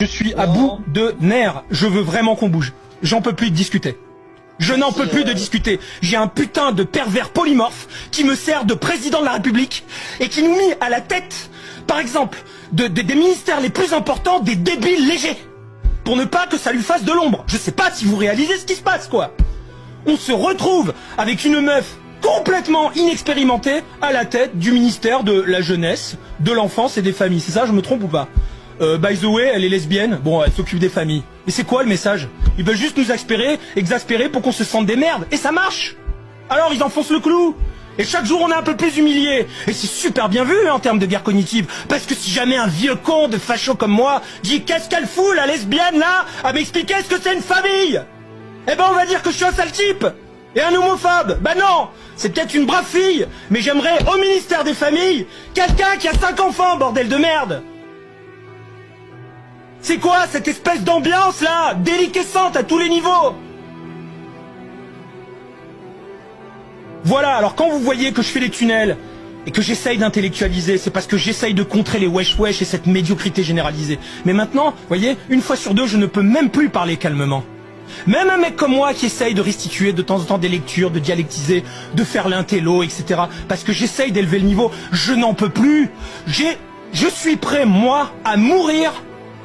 Je suis à bout de nerfs. Je veux vraiment qu'on bouge. J'en peux plus de discuter. Je n'en peux plus de discuter. J'ai un putain de pervers polymorphe qui me sert de président de la République et qui nous met à la tête, par exemple, des ministères les plus importants, des débiles légers. Pour ne pas que ça lui fasse de l'ombre. Je sais pas si vous réalisez ce qui se passe, quoi. On se retrouve avec une meuf complètement inexpérimentée à la tête du ministère de la jeunesse, de l'enfance et des familles. C'est ça, je me trompe ou pas? By the way, elle est lesbienne. Bon, elle s'occupe des familles. Mais c'est quoi le message? Ils veulent juste nous exaspérer pour qu'on se sente des merdes. Et ça marche. Alors ils enfoncent le clou. Et chaque jour on est un peu plus humilié. Et c'est super bien vu en termes de guerre cognitive. Parce que si jamais un vieux con de facho comme moi dit qu'est-ce qu'elle fout la lesbienne là à m'expliquer ce que c'est une famille, eh ben on va dire que je suis un sale type. Et un homophobe. Bah non, c'est peut-être une brave fille. Mais j'aimerais au ministère des familles quelqu'un qui a 5 enfants, bordel de merde. C'est quoi cette espèce d'ambiance là, déliquescente à tous les niveaux? Voilà, alors quand vous voyez que je fais les tunnels et que j'essaye d'intellectualiser, c'est parce que j'essaye de contrer les wesh-wesh et cette médiocrité généralisée. Mais maintenant, vous voyez, une fois sur deux, je ne peux même plus parler calmement. Même un mec comme moi qui essaye de restituer de temps en temps des lectures, de dialectiser, de faire l'intello, etc. Parce que j'essaye d'élever le niveau, je n'en peux plus. Je suis prêt, moi, à mourir,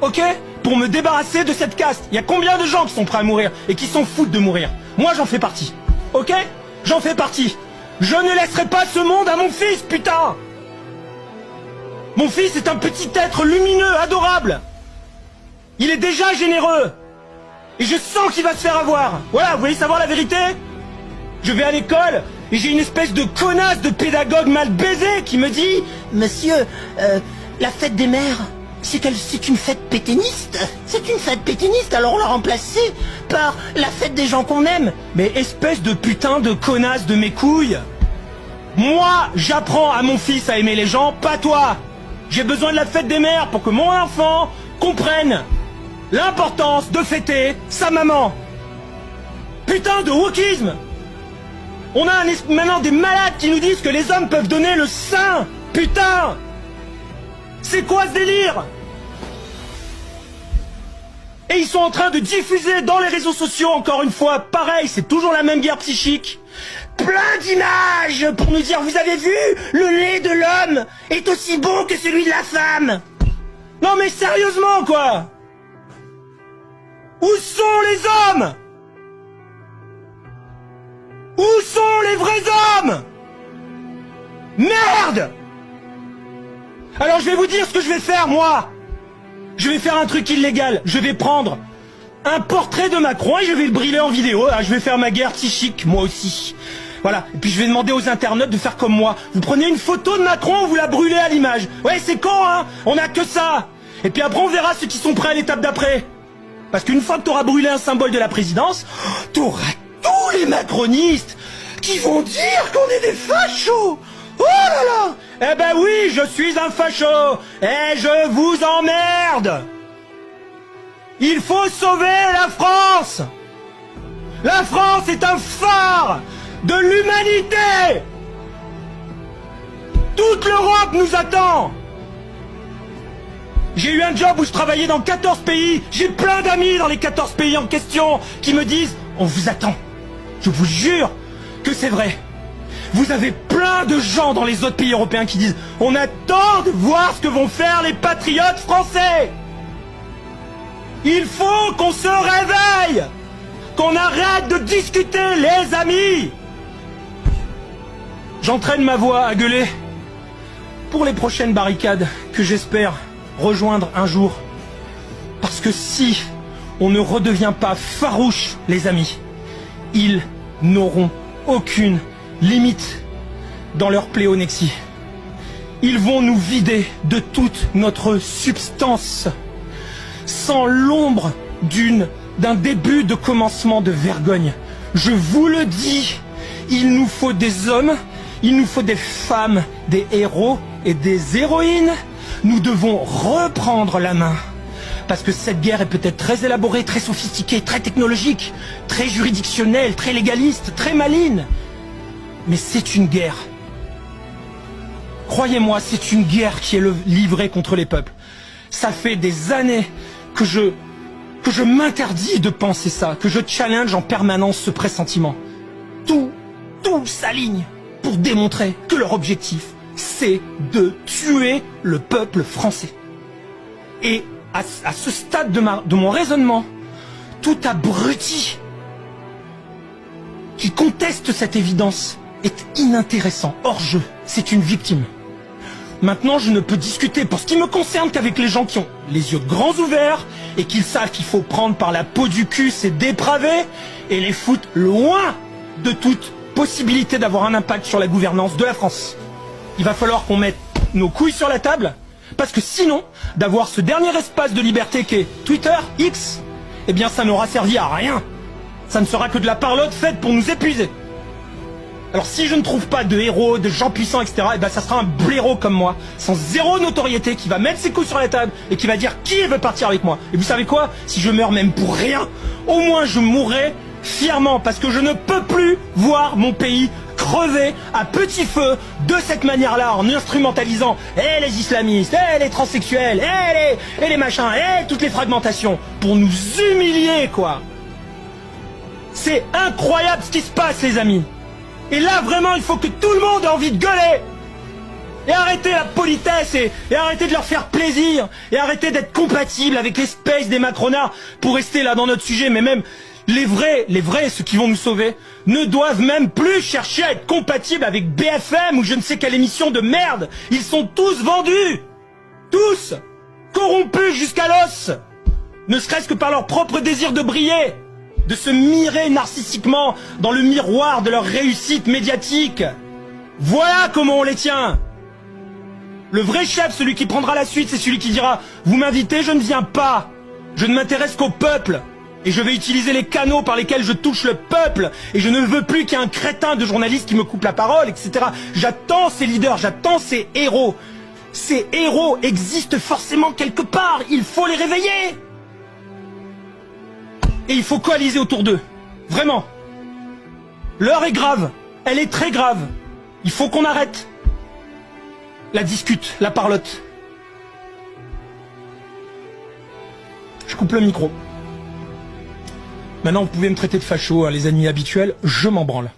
ok, pour me débarrasser de cette caste. Il y a combien de gens qui sont prêts à mourir et qui s'en foutent de mourir? Moi, j'en fais partie, ok? J'en fais partie. Je ne laisserai pas ce monde à mon fils, putain! Mon fils est un petit être lumineux, adorable. Il est déjà généreux. Et je sens qu'il va se faire avoir. Voilà, vous voulez savoir la vérité? Je vais à l'école et j'ai une espèce de connasse de pédagogue mal baisé qui me dit « Monsieur, la fête des mères, c'est une fête pétainiste. C'est une fête pétainiste, alors on l'a remplacée par la fête des gens qu'on aime. » Mais espèce de putain de connasse de mes couilles. Moi, j'apprends à mon fils à aimer les gens, pas toi. J'ai besoin de la fête des mères pour que mon enfant comprenne l'importance de fêter sa maman. Putain de wokisme. On a maintenant des malades qui nous disent que les hommes peuvent donner le sein. Putain. C'est quoi ce délire? Et ils sont en train de diffuser dans les réseaux sociaux, encore une fois, pareil, c'est toujours la même guerre psychique. Plein d'images pour nous dire, vous avez vu, le lait de l'homme est aussi bon que celui de la femme. Non mais sérieusement quoi? Où sont les hommes? Où sont les vrais hommes? Merde! Alors je vais vous dire ce que je vais faire, moi. Je vais faire un truc illégal. Je vais prendre un portrait de Macron et je vais le brûler en vidéo. Alors, je vais faire ma guerre psychique, moi aussi. Voilà. Et puis je vais demander aux internautes de faire comme moi. Vous prenez une photo de Macron, vous la brûlez à l'image. Ouais, c'est con, hein? On a que ça. Et puis après, on verra ceux qui sont prêts à l'étape d'après. Parce qu'une fois que t'auras brûlé un symbole de la présidence, t'auras tous les macronistes qui vont dire qu'on est des fachos. Oh là là! Eh ben oui, je suis un facho. Et je vous emmerde. Il faut sauver la France. La France est un phare de l'humanité. Toute l'Europe nous attend. J'ai eu un job où je travaillais dans 14 pays. J'ai plein d'amis dans les 14 pays en question qui me disent « On vous attend ». Je vous jure que c'est vrai. Vous avez plein de gens dans les autres pays européens qui disent « On attend de voir ce que vont faire les patriotes français ». Il faut qu'on se réveille. Qu'on arrête de discuter, les amis. J'entraîne ma voix à gueuler pour les prochaines barricades que j'espère rejoindre un jour. Parce que si on ne redevient pas farouche, les amis, ils n'auront aucune limite dans leur pléonexie. Ils vont nous vider de toute notre substance, sans l'ombre d'un début de commencement de vergogne. Je vous le dis, il nous faut des hommes, il nous faut des femmes, des héros et des héroïnes. Nous devons reprendre la main. Parce que cette guerre est peut-être très élaborée, très sophistiquée, très technologique, très juridictionnelle, très légaliste, très maligne. Mais c'est une guerre. Croyez-moi, c'est une guerre qui est livrée contre les peuples. Ça fait des années que je m'interdis de penser ça, que je challenge en permanence ce pressentiment. Tout s'aligne pour démontrer que leur objectif, c'est de tuer le peuple français. Et à ce stade de mon raisonnement, tout abruti qui conteste cette évidence est inintéressant, hors jeu, c'est une victime. Maintenant, je ne peux discuter pour ce qui me concerne qu'avec les gens qui ont les yeux grands ouverts et qui savent qu'il faut prendre par la peau du cul ces dépravés et les foutre loin de toute possibilité d'avoir un impact sur la gouvernance de la France. Il va falloir qu'on mette nos couilles sur la table, parce que sinon, d'avoir ce dernier espace de liberté qu'est Twitter, X, eh bien ça n'aura servi à rien. Ça ne sera que de la parlotte faite pour nous épuiser. Alors si je ne trouve pas de héros, de gens puissants, etc., eh ben ça sera un blaireau comme moi, sans zéro notoriété, qui va mettre ses couilles sur la table et qui va dire qui veut partir avec moi. Et vous savez quoi? Si je meurs même pour rien, au moins je mourrai fièrement, parce que je ne peux plus voir mon pays crever à petit feu de cette manière-là, en instrumentalisant les islamistes, les transsexuels, les machins, toutes les fragmentations, pour nous humilier, quoi. C'est incroyable ce qui se passe, les amis. Et là, vraiment, il faut que tout le monde ait envie de gueuler. Et arrêter la politesse et arrêter de leur faire plaisir. Et arrêter d'être compatible avec l'espèce des macronards pour rester là dans notre sujet. Mais même les vrais, ceux qui vont nous sauver, ne doivent même plus chercher à être compatibles avec BFM ou je ne sais quelle émission de merde. Ils sont tous vendus. Tous. Corrompus jusqu'à l'os. Ne serait-ce que par leur propre désir de briller. De se mirer narcissiquement dans le miroir de leur réussite médiatique. Voilà comment on les tient. Le vrai chef, celui qui prendra la suite, c'est celui qui dira « Vous m'invitez, je ne viens pas. Je ne m'intéresse qu'au peuple. Et je vais utiliser les canaux par lesquels je touche le peuple. Et je ne veux plus qu'il y ait un crétin de journaliste qui me coupe la parole, etc. » J'attends ces leaders, j'attends ces héros. Ces héros existent forcément quelque part. Il faut les réveiller. Et il faut coaliser autour d'eux. Vraiment. L'heure est grave. Elle est très grave. Il faut qu'on arrête la discute, la parlotte. Je coupe le micro. Maintenant, vous pouvez me traiter de facho, hein, les ennemis habituels, je m'en branle.